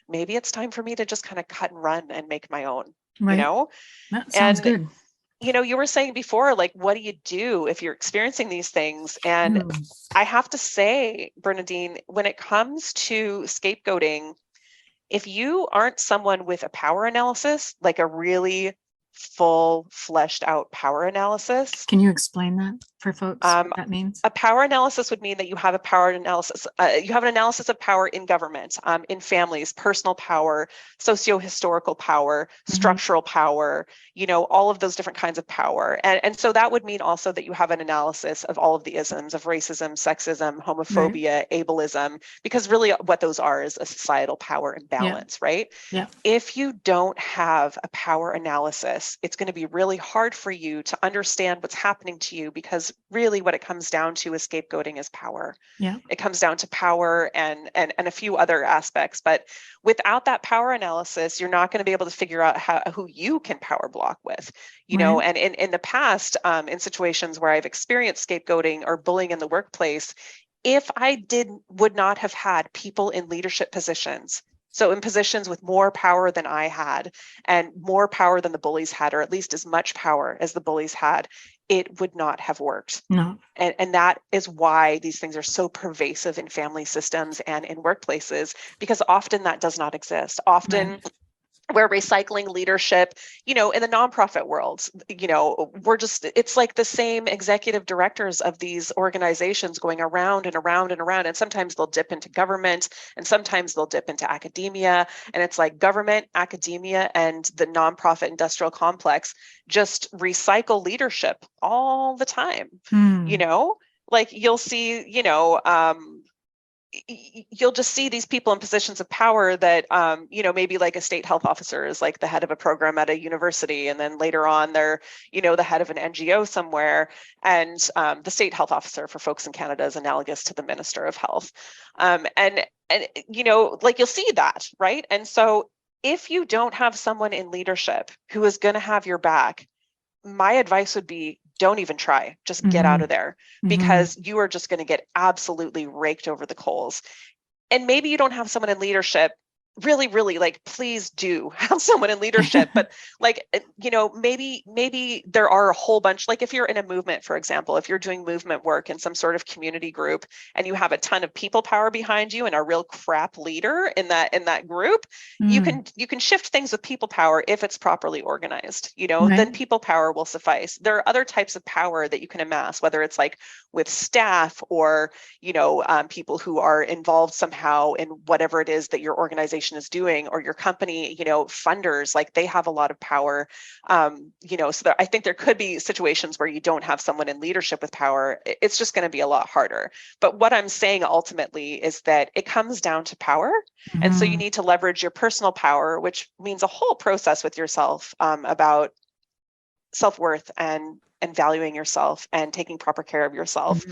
maybe it's time for me to just kind of cut and run and make my own, That sounds good. You were saying before, like, what do you do if you're experiencing these things? And I have to say, Bernadine, when it comes to scapegoating, if you aren't someone with a power analysis, like a really full fleshed out power analysis. Can you explain that for folks, what that means? A power analysis would mean that you have a power analysis. You have an analysis of power in government, in families, personal power, socio-historical power, structural power, all of those different kinds of power. And so that would mean also that you have an analysis of all of the isms of racism, sexism, homophobia, ableism, because really what those are is a societal power imbalance, right? Yeah. If you don't have a power analysis, it's going to be really hard for you to understand what's happening to you, because really what it comes down to is scapegoating is power. Yeah. It comes down to power and a few other aspects. But without that power analysis, you're not going to be able to figure out who you can power block with, and in the past, in situations where I've experienced scapegoating or bullying in the workplace, if I would not have had people in leadership positions, so in positions with more power than I had and more power than the bullies had, or at least as much power as the bullies had, it would not have worked. No. And that is why these things are so pervasive in family systems and in workplaces, because often that does not exist. Often we're recycling leadership, in the nonprofit world. It's like the same executive directors of these organizations going around and around and around. And sometimes they'll dip into government and sometimes they'll dip into academia. And it's like government, academia, and the nonprofit industrial complex just recycle leadership all the time. Like you'll see, you'll just see these people in positions of power that, maybe like a state health officer is like the head of a program at a university. And then later on, they're, the head of an NGO somewhere. And the state health officer for folks in Canada is analogous to the Minister of Health. And like you'll see that, right? And so if you don't have someone in leadership who is going to have your back, my advice would be don't even try, just get out of there, because you are just going to get absolutely raked over the coals. And maybe you don't have someone in leadership. Really, really, like, please do have someone in leadership. But like, maybe there are a whole bunch, like if you're in a movement, for example, if you're doing movement work in some sort of community group and you have a ton of people power behind you and a real crap leader in that group, you can shift things with people power if it's properly organized, Right. Then people power will suffice. There are other types of power that you can amass, whether it's like with staff or, people who are involved somehow in whatever it is that your organization is doing, or your company, funders, like they have a lot of power. So I think there could be situations where you don't have someone in leadership with power. It's just going to be a lot harder. But what I'm saying ultimately is that it comes down to power. And so you need to leverage your personal power, which means a whole process with yourself about self-worth and valuing yourself and taking proper care of yourself.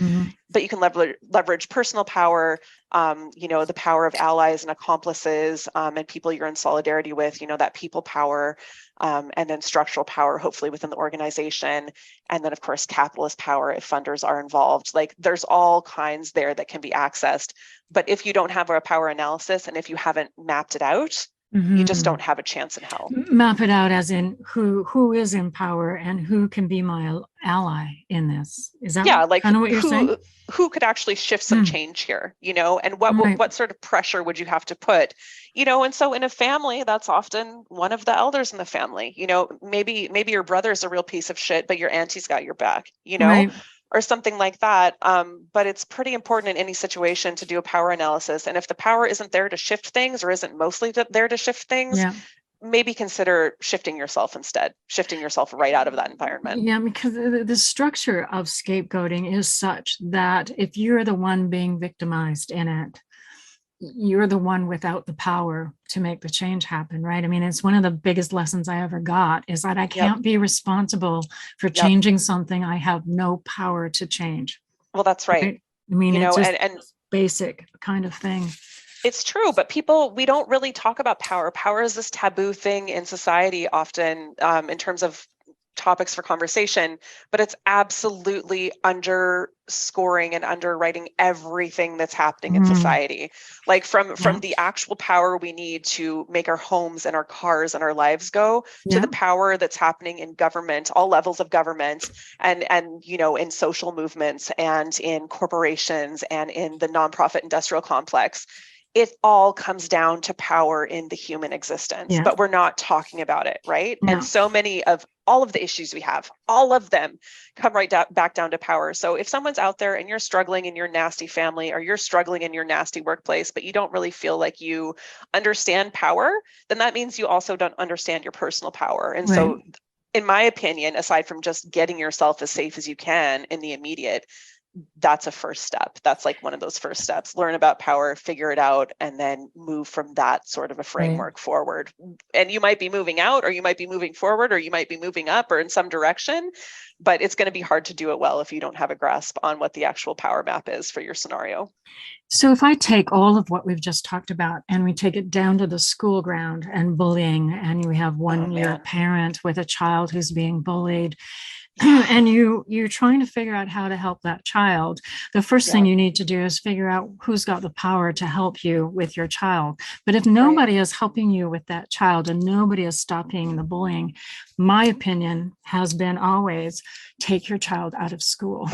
But you can leverage personal power, the power of allies and accomplices, and people you're in solidarity with, that people power, and then structural power, hopefully within the organization. And then of course, capitalist power if funders are involved. Like there's all kinds there that can be accessed. But if you don't have a power analysis and if you haven't mapped it out, you just don't have a chance in hell. Map it out as in who is in power and who can be my ally in this. Is that kind of what you're saying? Who could actually shift some change here, and what sort of pressure would you have to put, and so in a family, that's often one of the elders in the family, maybe your brother's a real piece of shit, but your auntie's got your back, Right. or something like that. But it's pretty important in any situation to do a power analysis. And if the power isn't there to shift things or isn't mostly there to shift things, maybe consider shifting yourself instead, shifting yourself right out of that environment. Yeah, because the structure of scapegoating is such that if you're the one being victimized in it, you're the one without the power to make the change happen, right? I mean, it's one of the biggest lessons I ever got is that I can't be responsible for changing something I have no power to change. Well, that's right. I mean, it's just and basic kind of thing. It's true, but we don't really talk about power. Power is this taboo thing in society often, in terms of topics for conversation, but it's absolutely underscoring and underwriting everything that's happening in society. Like from the actual power we need to make our homes and our cars and our lives go to the power that's happening in government, all levels of government, and in social movements and in corporations and in the nonprofit industrial complex. It all comes down to power in the human existence, but we're not talking about it, right? No. And so many of all of the issues we have, all of them come right back down to power. So if someone's out there and you're struggling in your nasty family or you're struggling in your nasty workplace, but you don't really feel like you understand power, then that means you also don't understand your personal power. And so in my opinion, aside from just getting yourself as safe as you can in the immediate, that's a first step. That's like one of those first steps. Learn about power, figure it out, and then move from that sort of a framework forward. And you might be moving out, or you might be moving forward, or you might be moving up or in some direction, but it's going to be hard to do it well if you don't have a grasp on what the actual power map is for your scenario. So if I take all of what we've just talked about and we take it down to the school ground and bullying, and we have one parent with a child who's being bullied, and you're trying to figure out how to help that child. The first thing you need to do is figure out who's got the power to help you with your child. But if nobody is helping you with that child and nobody is stopping the bullying, my opinion has been always take your child out of school.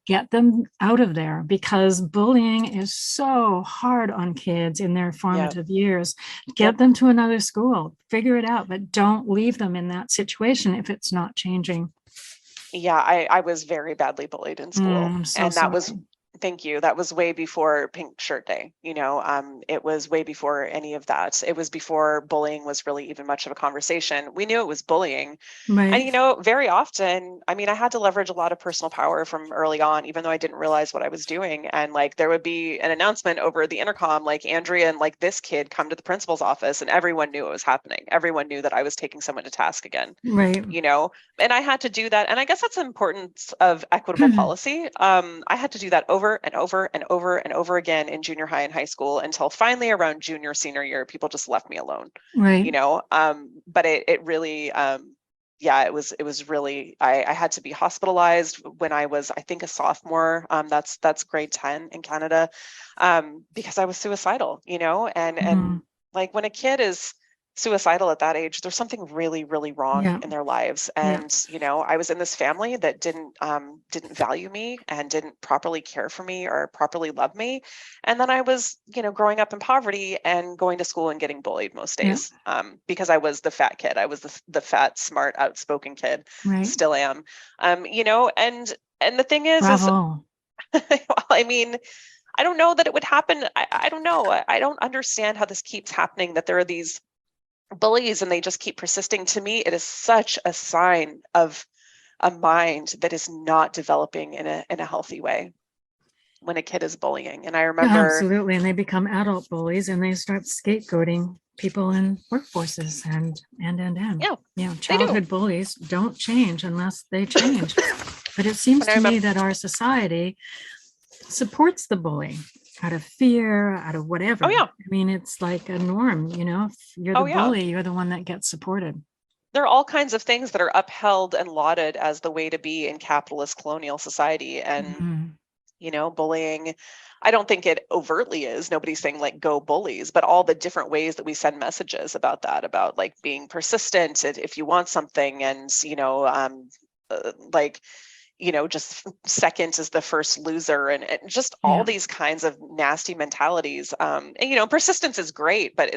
Get them out of there, because bullying is so hard on kids in their formative years. Get them to another school, figure it out, but don't leave them in that situation if it's not changing. Yeah, I was very badly bullied in school. I'm so and that sorry. was, thank you. That was way before Pink Shirt Day. It was way before any of that. It was before bullying was really even much of a conversation. We knew it was bullying. Right. And, very often, I mean, I had to leverage a lot of personal power from early on, even though I didn't realize what I was doing. And like, there would be an announcement over the intercom, like Andrea and like this kid come to the principal's office, and everyone knew it was happening. Everyone knew that I was taking someone to task again. Right. And I had to do that. And I guess that's the importance of equitable policy. I had to do that over and over and over and over again in junior high and high school until finally around junior, senior year, people just left me alone. Right. But it really, it was really, I had to be hospitalized when I was, I think, a sophomore. That's grade 10 in Canada, because I was suicidal, and like when a kid is suicidal at that age, there's something really, really wrong in their lives. And, I was in this family that didn't value me and didn't properly care for me or properly love me. And then I was, growing up in poverty and going to school and getting bullied most days, because I was the fat kid. I was the fat, smart, outspoken kid. Right. Still am. And the thing is, Bravo. I mean, I don't know that it would happen. I don't know. I don't understand how this keeps happening, that there are these bullies and they just keep persisting. To me, it is such a sign of a mind that is not developing in a healthy way when a kid is bullying. And I remember absolutely, and they become adult bullies and they start scapegoating people in workforces and childhood bullies don't change unless they change. But it seems to me that our society supports the bully out of fear, out of whatever. I mean, it's like a norm, if you're the bully, you're the one that gets supported. There are all kinds of things that are upheld and lauded as the way to be in capitalist colonial society. And, bullying, I don't think it overtly is. Nobody's saying like go bullies, but all the different ways that we send messages about that, about like being persistent if you want something, and, just second is the first loser, and just all these kinds of nasty mentalities. Persistence is great, but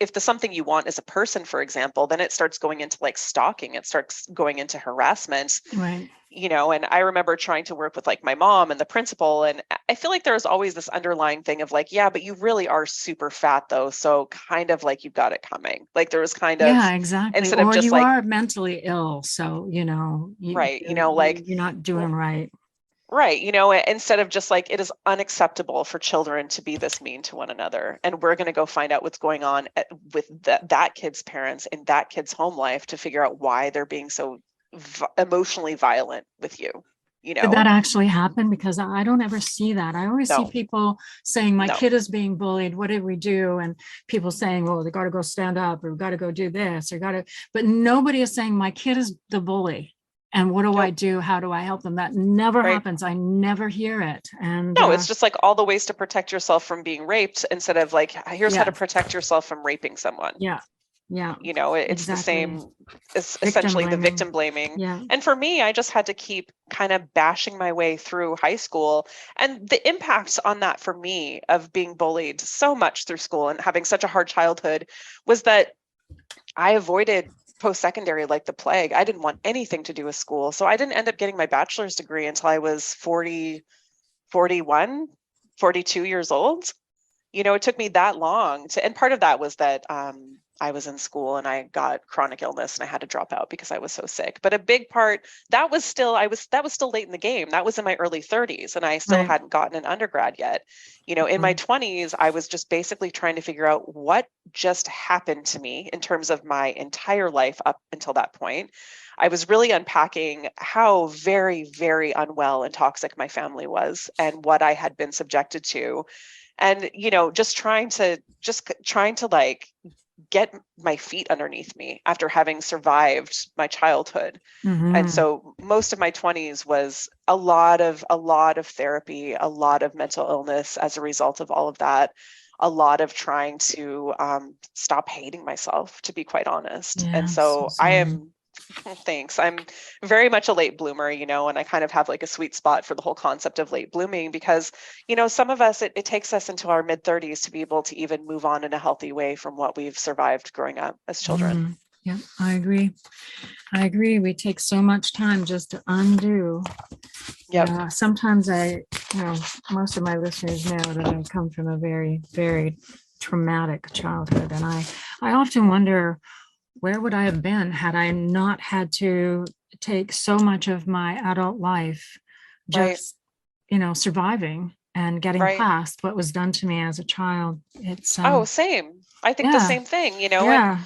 if the something you want is a person, for example, then it starts going into like stalking. It starts going into harassment. Right. And I remember trying to work with like my mom and the principal, and I feel like there was always this underlying thing of like, yeah, but you really are super fat though, so kind of like you've got it coming. Like there was kind of exactly. Instead or of just you like, are mentally ill, so right, like you're not doing right. Right. Instead of just like, it is unacceptable for children to be this mean to one another. And we're going to go find out what's going on with that kid's parents in that kid's home life to figure out why they're being so emotionally violent with you. Did that actually happen? Because I don't ever see that. I always see people saying, my kid is being bullied. What did we do? And people saying, well, they got to go stand up, or we got to go do this, but nobody is saying my kid is the bully. And what do I do? How do I help them? That never happens. I never hear it. And no, it's just like all the ways to protect yourself from being raped, instead of like, here's how to protect yourself from raping someone. It's the same. It's essentially the victim blaming. And for me, I just had to keep kind of bashing my way through high school. And the impact on that for me of being bullied so much through school and having such a hard childhood was that I avoided post-secondary like the plague. I didn't want anything to do with school. So I didn't end up getting my bachelor's degree until I was 40, 41, 42 years old. It took me that long and part of that was that I was in school and I got chronic illness and I had to drop out because I was so sick. But a big part, that was still late in the game. That was in my early 30s and I still hadn't gotten an undergrad yet. In my 20s, I was just basically trying to figure out what just happened to me in terms of my entire life up until that point. I was really unpacking how very, very unwell and toxic my family was and what I had been subjected to. And, just trying to like get my feet underneath me after having survived my childhood. And so most of my 20s was a lot of therapy, a lot of mental illness as a result of all of that, a lot of trying to stop hating myself, to be quite honest. Yeah, And so I am, thanks. I'm very much a late bloomer, and I kind of have like a sweet spot for the whole concept of late blooming because, some of us, it takes us into our mid 30s to be able to even move on in a healthy way from what we've survived growing up as children. Yeah, I agree. We take so much time just to undo. Yep. Yeah, sometimes most of my listeners know that I come from a very, very traumatic childhood. And I often wonder, where would I have been had I not had to take so much of my adult life just, surviving and getting past what was done to me as a child? It's same. I think the same thing, and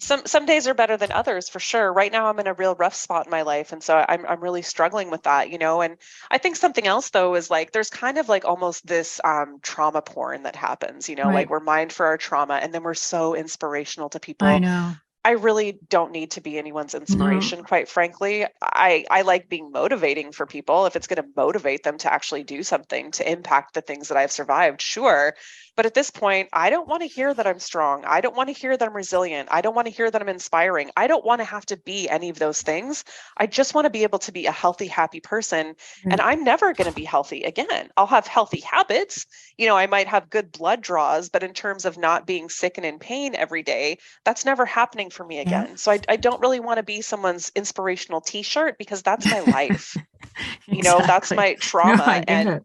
some days are better than others for sure. Right now I'm in a real rough spot in my life. And so I'm really struggling with that, and I think something else though is like, there's kind of like almost this trauma porn that happens, like we're mined for our trauma and then we're so inspirational to people. I know. I really don't need to be anyone's inspiration, quite frankly. I like being motivating for people. If it's going to motivate them to actually do something to impact the things that I've survived, sure. But at this point, I don't want to hear that I'm strong. I don't want to hear that I'm resilient. I don't want to hear that I'm inspiring. I don't want to have to be any of those things. I just want to be able to be a healthy, happy person. And I'm never going to be healthy again. I'll have healthy habits. I might have good blood draws, but in terms of not being sick and in pain every day, that's never happening for me again. So I don't really want to be someone's inspirational t-shirt because that's my life. That's my trauma.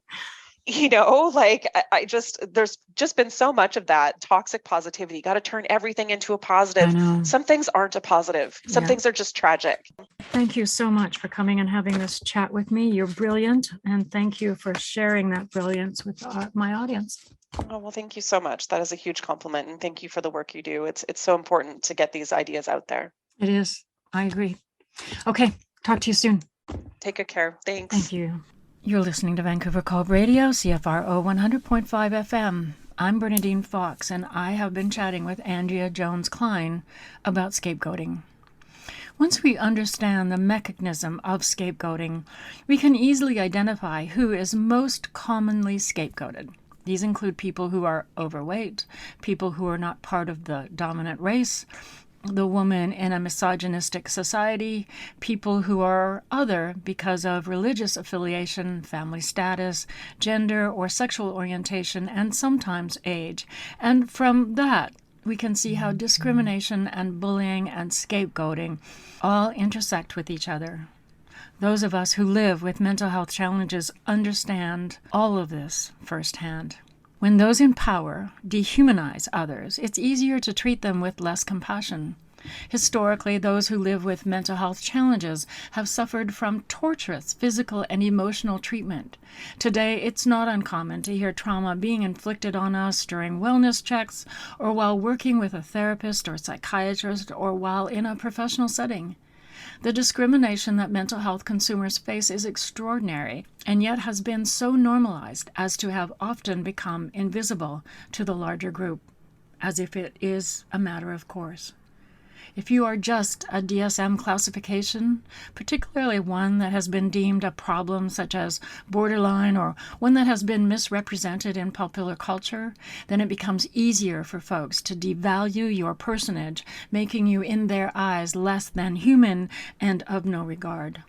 I just, there's just been so much of that toxic positivity. You got to turn everything into a positive. Some things aren't a positive. Some things are just tragic. Thank you so much for coming and having this chat with me. You're brilliant. And thank you for sharing that brilliance with my audience. Oh, well, thank you so much. That is a huge compliment. And thank you for the work you do. It's so important to get these ideas out there. It is. I agree. Okay. Talk to you soon. Take good care. Thanks. Thank you. You're listening to Vancouver Co-op Radio, CFRO 100.5 FM. I'm Bernadine Fox, and I have been chatting with Andrea Jones-Klein about scapegoating. Once we understand the mechanism of scapegoating, we can easily identify who is most commonly scapegoated. These include people who are overweight, people who are not part of the dominant race, the woman in a misogynistic society, people who are other because of religious affiliation, family status, gender or sexual orientation, and sometimes age. And from that, we can see how discrimination and bullying and scapegoating all intersect with each other. Those of us who live with mental health challenges understand all of this firsthand. When those in power dehumanize others, it's easier to treat them with less compassion. Historically, those who live with mental health challenges have suffered from torturous physical and emotional treatment. Today, it's not uncommon to hear trauma being inflicted on us during wellness checks or while working with a therapist or psychiatrist or while in a professional setting. The discrimination that mental health consumers face is extraordinary and yet has been so normalized as to have often become invisible to the larger group, as if it is a matter of course. If you are just a DSM classification, particularly one that has been deemed a problem such as borderline or one that has been misrepresented in popular culture, then it becomes easier for folks to devalue your personage, making you in their eyes less than human and of no regard.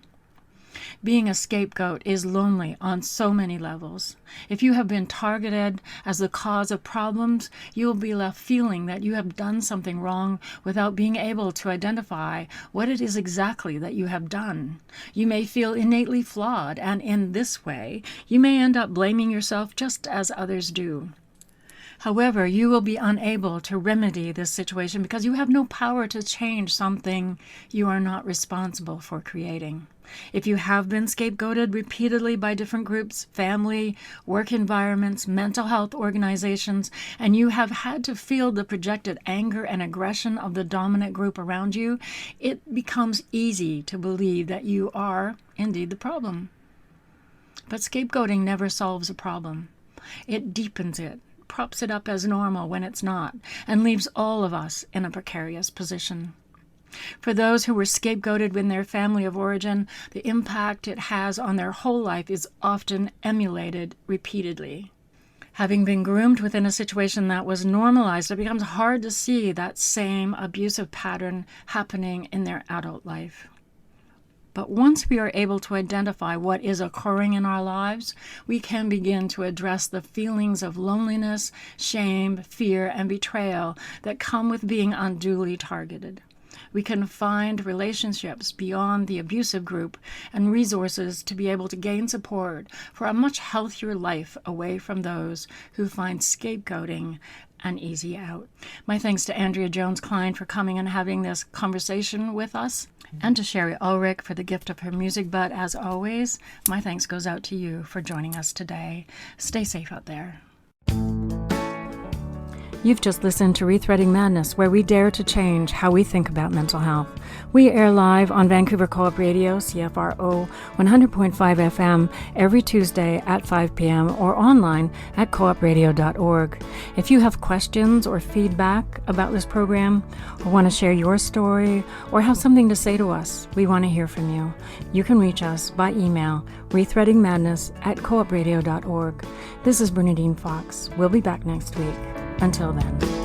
Being a scapegoat is lonely on so many levels. If you have been targeted as the cause of problems, you will be left feeling that you have done something wrong without being able to identify what it is exactly that you have done. You may feel innately flawed, and in this way, you may end up blaming yourself just as others do. However, you will be unable to remedy this situation because you have no power to change something you are not responsible for creating. If you have been scapegoated repeatedly by different groups, family, work environments, mental health organizations, and you have had to feel the projected anger and aggression of the dominant group around you, it becomes easy to believe that you are indeed the problem. But scapegoating never solves a problem. It deepens it, props it up as normal when it's not, and leaves all of us in a precarious position. For those who were scapegoated in their family of origin, the impact it has on their whole life is often emulated repeatedly. Having been groomed within a situation that was normalized, it becomes hard to see that same abusive pattern happening in their adult life. But once we are able to identify what is occurring in our lives, we can begin to address the feelings of loneliness, shame, fear, and betrayal that come with being unduly targeted. We can find relationships beyond the abusive group and resources to be able to gain support for a much healthier life away from those who find scapegoating an easy out. My thanks to Andrea Jones-Klein for coming and having this conversation with us, and to Sherry Ulrich for the gift of her music. But as always, my thanks goes out to you for joining us today. Stay safe out there. You've just listened to Rethreading Madness, where we dare to change how we think about mental health. We air live on Vancouver Co-op Radio, CFRO 100.5 FM, every Tuesday at 5 p.m. or online at coopradio.org. If you have questions or feedback about this program, or want to share your story, or have something to say to us, we want to hear from you. You can reach us by email, rethreadingmadness@coopradio.org. This is Bernadine Fox. We'll be back next week. Until then.